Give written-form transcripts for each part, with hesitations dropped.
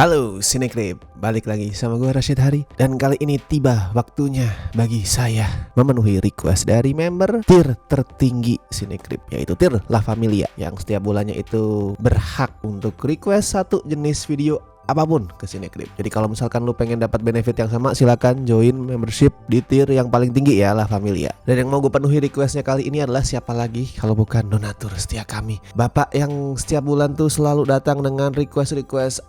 Halo Cinecrip, balik lagi sama gue Rashid Hari. Dan kali ini tiba waktunya bagi saya memenuhi request dari member tier tertinggi Cinecrip, yaitu tier La Familia, yang setiap bulannya itu berhak untuk request satu jenis video apapun ke Cinecrip. Jadi kalau misalkan lu pengen dapat benefit yang sama, silakan join membership di tier yang paling tinggi ya, La Familia. Dan yang mau gue penuhi requestnya kali ini adalah siapa lagi kalau bukan donatur setia kami, bapak yang setiap bulan tuh selalu datang dengan request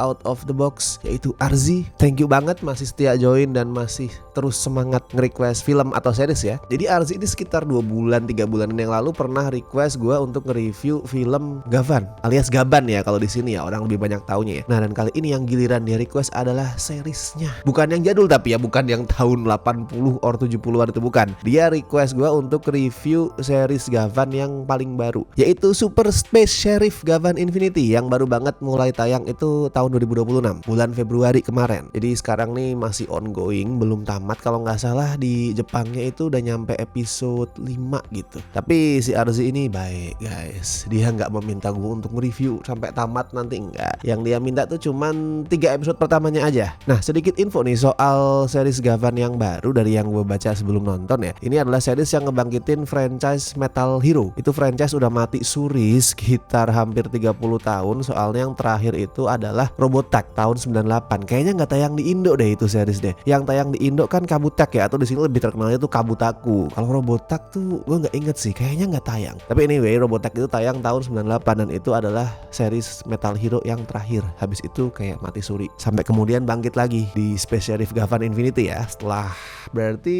out of the box, yaitu Arzi. Thank you banget masih setia join dan masih terus semangat nge-request film atau series ya. Jadi Arzi ini sekitar 2 bulan 3 bulan yang lalu pernah request gue untuk nge-review film Gavan alias Gaban ya kalau di sini ya, orang lebih banyak taunya ya. Nah, dan kali ini yang giliran dia request adalah seriesnya, bukan yang jadul tapi ya, bukan yang tahun 80 or 70-an, itu bukan. Dia request gue untuk review series Gavan yang paling baru, yaitu Super Space Sheriff Gavan Infinity, yang baru banget mulai tayang itu tahun 2026 bulan Februari kemarin. Jadi sekarang nih masih ongoing, belum tamat kalau nggak salah. Di Jepangnya itu udah nyampe episode 5 gitu. Tapi si Arzi ini baik guys, dia nggak meminta gue untuk nge-review sampai tamat nanti, enggak. Yang dia minta tuh cuman 3 episode pertamanya aja. Nah, sedikit info nih soal series Gavan yang baru dari yang gue baca sebelum nonton ya. Ini adalah series yang ngebangkitin franchise Metal Hero. Itu franchise udah mati suri sekitar hampir 30 tahun. Soalnya yang terakhir itu adalah Robotech tahun 98. Kayaknya nggak tayang di Indo deh itu series deh. Yang tayang di Indo kan Kabutek ya, atau di sini lebih terkenalnya tuh Kabutaku. Kalau Robotech tuh gue nggak inget sih, kayaknya nggak tayang. Tapi anyway, Robotech itu tayang tahun 98 dan itu adalah series Metal Hero yang terakhir. Habis itu kayak mati suri, sampai kemudian bangkit lagi di Space Sheriff Gavan Infinity ya, setelah berarti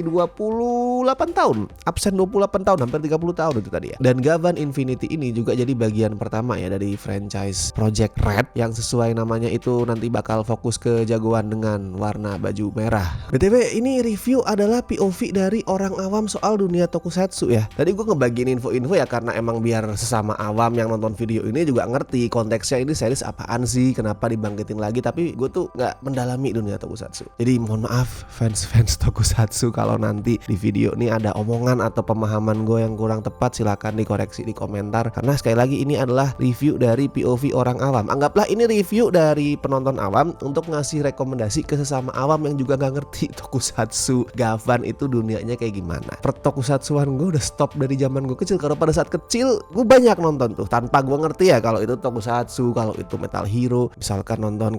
28 tahun, absen 28 tahun, hampir 30 tahun itu tadi ya. Dan Gavan Infinity ini juga jadi bagian pertama ya dari franchise Project Red, yang sesuai namanya itu nanti bakal fokus ke jagoan dengan warna baju merah. BTW ini review adalah POV dari orang awam soal dunia tokusatsu ya. Tadi gue ngebagiin info-info ya karena emang biar sesama awam yang nonton video ini juga ngerti konteksnya ini series apaan sih, kenapa dibangkitin lagi. Tapi gue tuh nggak mendalami dunia tokusatsu, jadi mohon maaf fans tokusatsu kalau nanti di video ini ada omongan atau pemahaman gue yang kurang tepat, silakan dikoreksi di komentar. Karena sekali lagi ini adalah review dari POV orang awam. Anggaplah ini review dari penonton awam untuk ngasih rekomendasi ke sesama awam yang juga nggak ngerti tokusatsu Gavan itu dunianya kayak gimana. Pertokusatsuan gue udah stop dari zaman gue kecil, karena pada saat kecil gue banyak nonton tuh tanpa gue ngerti ya kalau itu tokusatsu, kalau itu Metal Hero. Misalkan nonton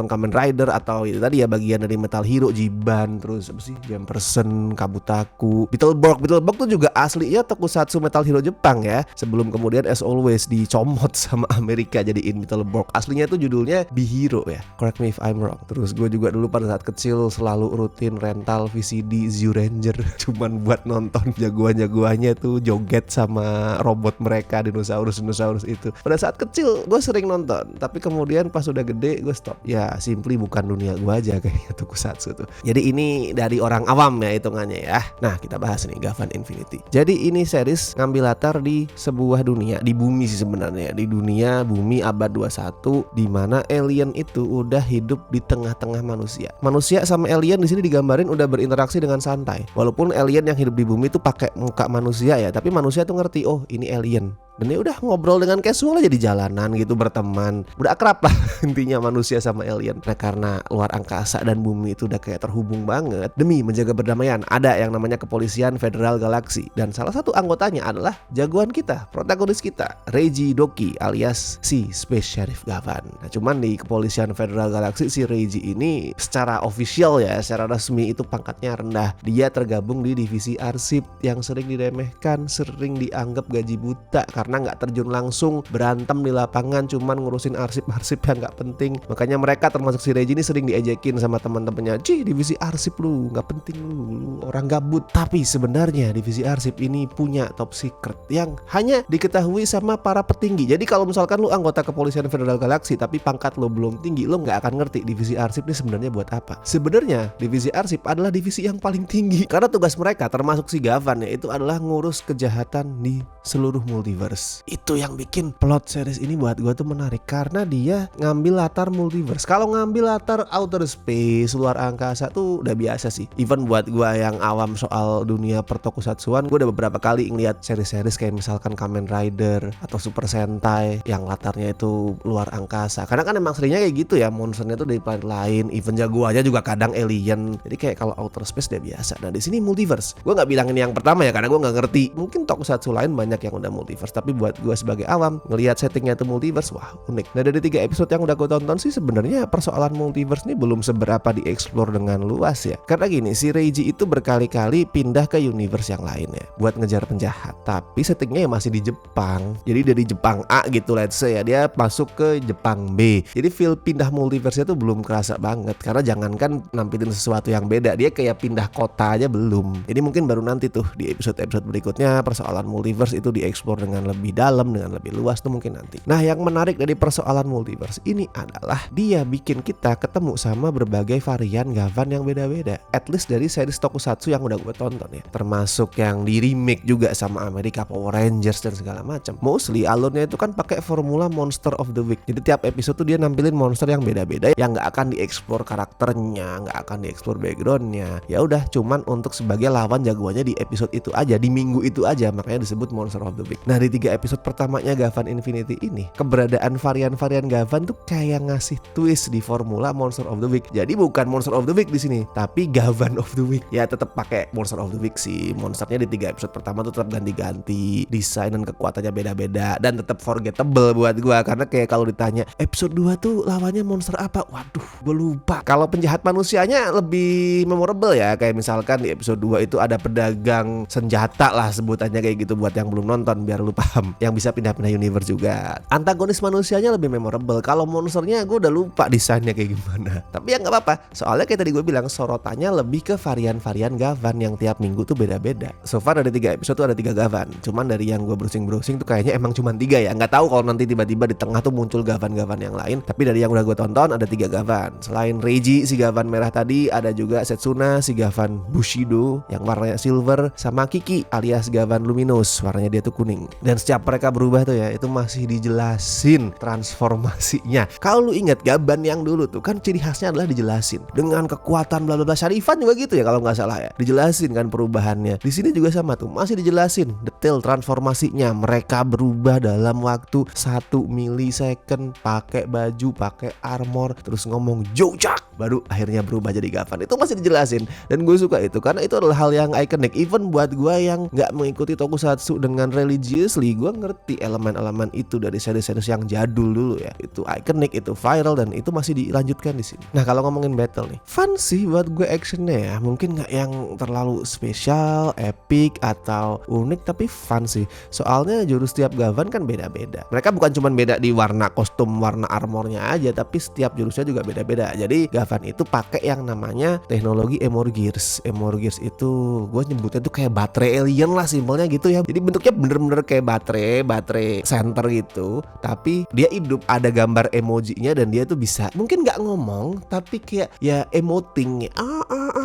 Kamen Rider, atau itu tadi ya bagian dari Metal Hero, Jiban, terus apa sih, Jamperson, Kabutaku, Beetleborg tuh juga aslinya tokusatsu Metal Hero Jepang ya, sebelum kemudian as always dicomot sama Amerika jadiin Beetleborg. Aslinya tuh judulnya Bihiro ya, correct me if I'm wrong. Terus gue juga dulu pada saat kecil selalu rutin rental VCD Zyuranger cuman buat nonton jagoan-jagoannya tuh joget sama robot mereka, dinosaurus itu. Pada saat kecil gue sering nonton, tapi kemudian pas udah gede gue stop. Ya simply bukan dunia gue aja kayaknya tokusatsu tuh. Jadi ini dari orang awam ya hitungannya ya. Nah, kita bahas nih Gavan Infinity. Jadi ini series ngambil latar di sebuah dunia, di bumi sih sebenarnya, di dunia bumi abad 21, di mana alien itu udah hidup di tengah-tengah manusia. Manusia sama alien di sini digambarin udah berinteraksi dengan santai. Walaupun alien yang hidup di bumi itu pakai muka manusia ya, tapi manusia tuh ngerti, oh ini alien. Dan ya udah ngobrol dengan casual aja di jalanan gitu, berteman, udah akrab lah intinya manusia sama alien. Nah, karena luar angkasa dan bumi itu udah kayak terhubung banget, demi menjaga perdamaian ada yang namanya Kepolisian Federal Galaksi, dan salah satu anggotanya adalah jagoan kita, protagonis kita, Reiji Doki alias si Space Sheriff Gavan. Nah, cuman di Kepolisian Federal Galaksi si Reiji ini secara official ya, secara resmi itu pangkatnya rendah. Dia tergabung di divisi arsip yang sering diremehkan, sering dianggap gaji buta karena nggak terjun langsung berantem di lapangan, cuman ngurusin arsip-arsip yang nggak penting. Makanya mereka termasuk si Reiji ini sering diejekin sama teman-temannya, divisi arsip lu nggak penting, lu orang gabut. Tapi sebenarnya divisi arsip ini punya top secret yang hanya diketahui sama para petinggi. Jadi kalau misalkan lu anggota Kepolisian Federal Galaksi tapi pangkat lo belum tinggi, lo nggak akan ngerti divisi arsip ini sebenarnya buat apa. Sebenarnya divisi arsip adalah divisi yang paling tinggi, karena tugas mereka termasuk si Gavan ya, itu adalah ngurus kejahatan di seluruh multiverse. Itu yang bikin plot series ini buat gue tuh menarik, karena dia ngambil ngambil latar multiverse. Kalau ngambil latar outer space, luar angkasa tuh udah biasa sih. Even buat gua yang awam soal dunia pertokusatsuan, gua udah beberapa kali ngeliat seri-series kayak misalkan Kamen Rider atau Super Sentai yang latarnya itu luar angkasa. Karena kan emang seringnya kayak gitu ya, monsternya tuh dari planet lain, even jagoannya juga kadang alien. Jadi kayak kalau outer space udah biasa. Nah di sini multiverse. Gua nggak bilang ini yang pertama ya, karena gua nggak ngerti. Mungkin tokusatsu lain banyak yang udah multiverse, tapi buat gua sebagai awam ngelihat settingnya itu multiverse, wah unik. Nah dari 3 episode yang udah gue tonton sih sebenarnya persoalan multiverse ini belum seberapa dieksplor dengan luas ya. Karena gini, si Reiji itu berkali-kali pindah ke universe yang lain ya buat ngejar penjahat. Tapi settingnya ya masih di Jepang. Jadi dari Jepang A gitu let's say ya, dia masuk ke Jepang B. Jadi feel pindah multiverse-nya tuh belum kerasa banget. Karena jangankan nampilin sesuatu yang beda, dia kayak pindah kota aja belum. Jadi mungkin baru nanti tuh di episode-episode berikutnya persoalan multiverse itu dieksplor dengan lebih dalam, dengan lebih luas tuh mungkin nanti. Nah yang menarik dari persoalan multiverse ini adalah dia bikin kita ketemu sama berbagai varian Gavan yang beda-beda. At least dari series tokusatsu yang udah gue tonton ya, termasuk yang di remake juga sama Amerika Power Rangers dan segala macam. Mostly alurnya itu kan pakai formula Monster of the Week. Jadi tiap episode tuh dia nampilin monster yang beda-beda yang nggak akan dieksplor karakternya, nggak akan dieksplor backgroundnya. Ya udah cuman untuk sebagai lawan jagoannya di episode itu aja, di minggu itu aja, makanya disebut Monster of the Week. Nah di 3 episode pertamanya Gavan Infinity ini, keberadaan varian-varian Gavan tuh kayak ngasih twist di formula Monster of the Week. Jadi bukan Monster of the Week di sini, tapi Gavan of the Week. Ya tetap pakai Monster of the Week sih. Monsternya di 3 episode pertama tuh tetap ganti-ganti, desain dan kekuatannya beda-beda, dan tetap forgettable buat gua. Karena kayak kalau ditanya episode 2 tuh lawannya monster apa, waduh gua lupa. Kalau penjahat manusianya lebih memorable ya, kayak misalkan di episode 2 itu ada pedagang senjata lah sebutannya kayak gitu, buat yang belum nonton biar lu paham, yang bisa pindah-pindah universe juga. Antagonis manusianya lebih memorable. Kalau monsternya gue udah lupa desainnya kayak gimana. Tapi ya nggak apa-apa. Soalnya kayak tadi gue bilang, sorotannya lebih ke varian-varian Gavan yang tiap minggu tuh beda-beda. So far ada 3 episode tuh ada 3 Gavan. Cuman dari yang gue browsing tuh kayaknya emang cuma 3 ya. Nggak tahu kalau nanti tiba-tiba di tengah tuh muncul Gavan-Gavan yang lain. Tapi dari yang udah gue tonton ada 3 Gavan. Selain Reiji si Gavan merah tadi, ada juga Setsuna si Gavan Bushido yang warnanya silver, sama Kiki alias Gavan Luminous, warnanya dia tuh kuning. Dan setiap mereka berubah tuh ya, itu masih dijelasin transformasinya. Kalau lu ingat Gavan yang dulu tuh kan ciri khasnya adalah dijelasin dengan kekuatan bla bla bla. Sharifan juga gitu ya kalau nggak salah ya, dijelasin kan perubahannya. Di sini juga sama tuh, masih dijelasin detail transformasinya. Mereka berubah dalam waktu 1 milisecond, pakai baju, pakai armor, terus ngomong Jojak, baru akhirnya berubah jadi Gavan. Itu masih dijelasin dan gue suka itu karena itu adalah hal yang iconic. Even buat gue yang nggak mengikuti tokusatsu dengan religiously, gue ngerti elemen-elemen itu dari series-series yang jadul dulu ya. Itu iconic, itu viral, dan itu masih dilanjutkan di sini. Nah kalau ngomongin battle nih, fun sih buat gue actionnya ya. Mungkin nggak yang terlalu spesial, epic atau unik, tapi fun sih. Soalnya jurus tiap Gavan kan beda-beda. Mereka bukan cuma beda di warna kostum, warna armornya aja, tapi setiap jurusnya juga beda-beda. Jadi Gavan itu pakai yang namanya teknologi Emorgears. Emorgears itu gue nyebutnya tuh kayak baterai alien lah, simpelnya gitu ya. Jadi bentuknya bener-bener kayak baterai center gitu, tapi dia hidup, ada gambar emojinya, dan dia tuh bisa mungkin nggak ngomong tapi kayak ya emoting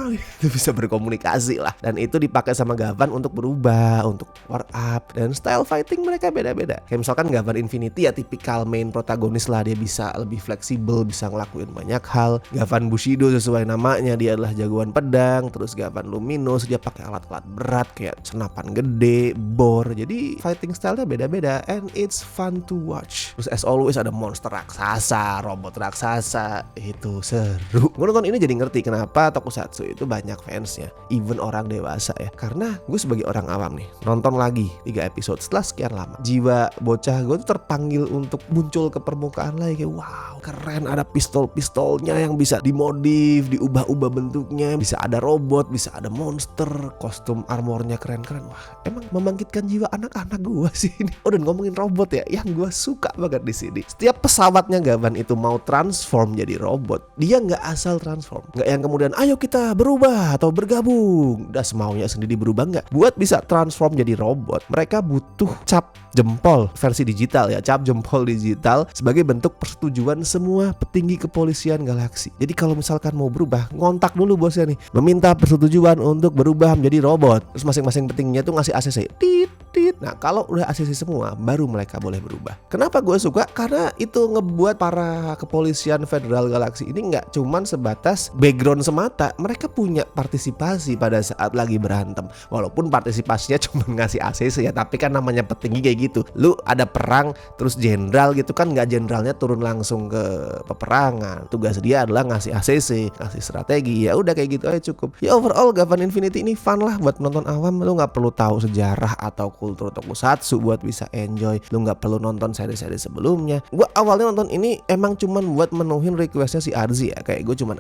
itu bisa berkomunikasi lah. Dan itu dipakai sama Gavan untuk berubah, untuk power up, dan style fighting mereka beda-beda. Kayak misalkan Gavan Infinity ya tipikal main protagonis lah, dia bisa lebih fleksibel, bisa ngelakuin banyak hal. Gavan Bushido sesuai namanya, dia adalah jagoan pedang. Terus Gavan Luminous dia pakai alat-alat berat kayak senapan gede, bor. Jadi fighting style-nya beda-beda and it's fun to watch. Terus as always ada monster raksasa, robot raksasa, itu seru. Gue nonton ini jadi ngerti kenapa tokusatsu itu banyak fansnya, even orang dewasa ya. Karena gue sebagai orang awam nih, nonton lagi 3 episode setelah sekian lama, jiwa bocah gue tuh terpanggil untuk muncul ke permukaan lagi. Kayak wow, keren, ada pistol-pistolnya yang bisa dimodif, diubah-ubah bentuknya, bisa ada robot, bisa ada monster, kostum armornya keren-keren. Wah, emang membangkitkan jiwa anak-anak gue sih ini. Oh, dan ngomongin robot ya, yang gue suka banget di sini, setiap pesawatnya Gavan itu mau transform jadi robot, dia nggak asal transform, nggak yang kemudian ayo kita berubah atau bergabung, udah semaunya sendiri berubah. Nggak. Buat bisa transform jadi robot, mereka butuh cap jempol versi digital ya, cap jempol digital sebagai bentuk persetujuan semua petinggi kepolisian galaksi. Jadi kalau misalkan mau berubah, ngontak dulu bosnya nih, meminta persetujuan untuk berubah menjadi robot. Terus masing-masing petingginya tuh ngasih ACC, tit dikit. Nah kalau udah ACC semua baru mereka boleh berubah. Kenapa gue suka? Karena itu ngebuat para kepolisian Federal Galaxy ini nggak cuman sebatas background semata, mereka punya partisipasi pada saat lagi berantem. Walaupun partisipasinya cuma ngasih ACC ya, tapi kan namanya petinggi kayak gitu. Lu ada perang terus jenderal gitu kan, nggak jenderalnya turun langsung ke peperangan. Tugas dia adalah ngasih ACC, ngasih strategi. Ya udah kayak gitu aja cukup. Ya overall Gavan Infinity ini fun lah buat penonton awam. Lu nggak perlu tahu sejarah atau kultur tokusatsu buat bisa enjoy. Lu nggak perlu nonton seri-seri sebelumnya. Gua awalnya nonton ini emang cuman buat menuhin requestnya si Arzi ya. Kayak gue cuman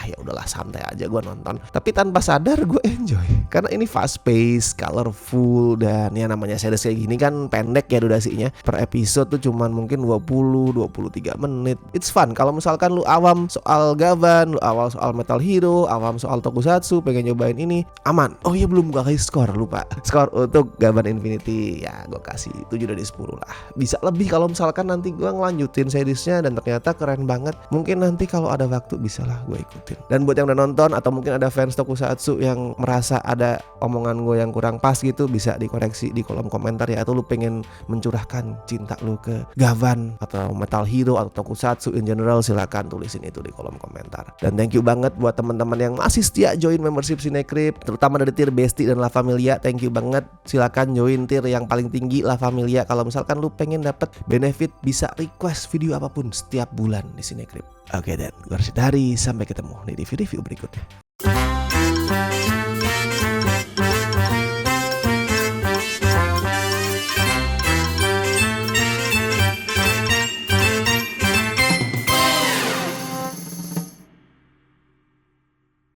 ya udahlah santai aja gue nonton. Tapi tanpa sadar gue enjoy. Karena ini fast pace, colorful, dan ya namanya series kayak gini kan pendek ya durasinya. Per episode tuh cuman mungkin 20-23 menit. It's fun. Kalau misalkan lu awam soal Gavan, lu awal soal Metal Hero, awam soal tokusatsu, pengen nyobain ini, aman. Oh iya belum gue kasih skor, lupa. Skor untuk Gavan Infinity ya gue kasih 7 dari 10 lah. Bisa lebih kalau misalkan nanti gue ngelanjutin seriesnya dan ternyata keren banget. Mungkin nanti kalau ada waktu bisa lah gue ikutin. Dan buat yang udah nonton atau mungkin ada fans tokusatsu yang merasa ada omongan gue yang kurang pas gitu, bisa dikoreksi di kolom komentar ya. Atau lu pengen mencurahkan cinta lu ke Gavan atau Metal Hero atau tokusatsu in general, silakan tulisin itu di kolom komentar. Dan thank you banget buat teman-teman yang masih setia join membership Cinecrip, terutama dari tier Besti dan La Familia. Thank you banget. Silakan join tier yang paling tinggi La Familia kalau misalkan lu pengen dapat benefit bisa request video apapun setiap bulan di Cinecrip. Oke dan gue Arsyad Hari, sampai ketemu di review berikutnya.